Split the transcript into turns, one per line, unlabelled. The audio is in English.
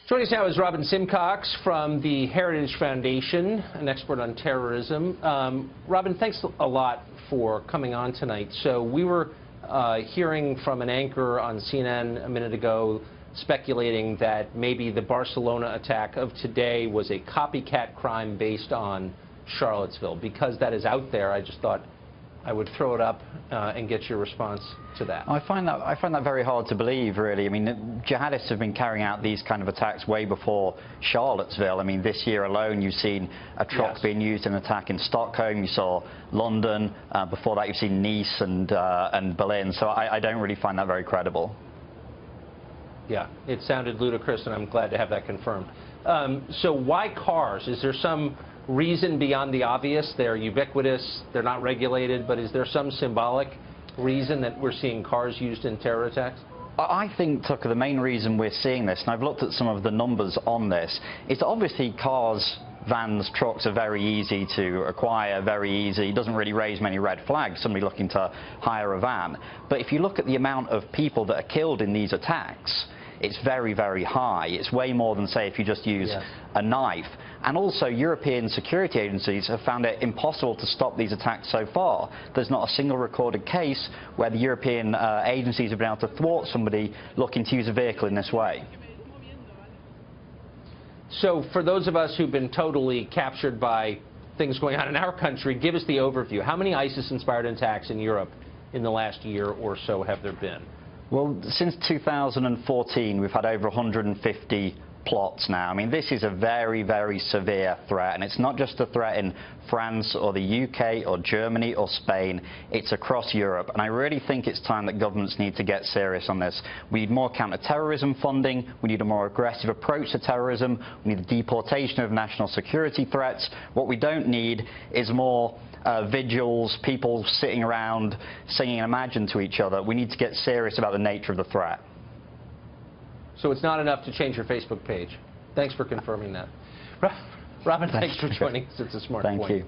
Joining us now is Robin Simcox from the Heritage Foundation, an expert on terrorism. Robin, thanks a lot for coming on tonight. So we were hearing from an anchor on CNN a minute ago speculating that maybe the Barcelona attack of today was a copycat crime based on Charlottesville. Because that is out there, I just thought I would throw it up and get your response to that.
I find that very hard to believe, really. I mean, jihadists have been carrying out these kind of attacks way before Charlottesville. I mean, this year alone, you've seen a truck being used in an attack in Stockholm. You saw London. Before that, you've seen Nice and Berlin. So I don't really find that very credible.
Yeah, it sounded ludicrous, and I'm glad to have that confirmed. So why cars? Is there some reason beyond the obvious? They're ubiquitous, they're not regulated, but is there some symbolic reason that we're seeing cars used in terror attacks?
I think, Tucker, the main reason we're seeing this, and I've looked at some of the numbers on this, is that obviously cars, vans, trucks are very easy to acquire, very easy. It doesn't really raise many red flags, somebody looking to hire a van. But if you look at the amount of people that are killed in these attacks, it's very, very high. It's way more than, say, if you just use a knife. And also, European security agencies have found it impossible to stop these attacks so far. There's not a single recorded case where the European agencies have been able to thwart somebody looking to use a vehicle in this way.
So for those of us who've been totally captured by things going on in our country, give us the overview. How many ISIS-inspired attacks in Europe in the last year or so have there been?
Well, since 2014, we've had over 150 plots now. I mean, this is a very, very severe threat, and it's not just a threat in France or the UK or Germany or Spain. It's across Europe, and I really think it's time that governments need to get serious on this. We need more counter-terrorism funding. We need a more aggressive approach to terrorism. We need the deportation of national security threats. What we don't need is more vigils, people sitting around singing Imagine to each other. We need to get serious about the nature of the threat.
So it's not enough to change your Facebook page. Thanks for confirming that. Robin, thanks for joining us. It's a smart point.
Thank you.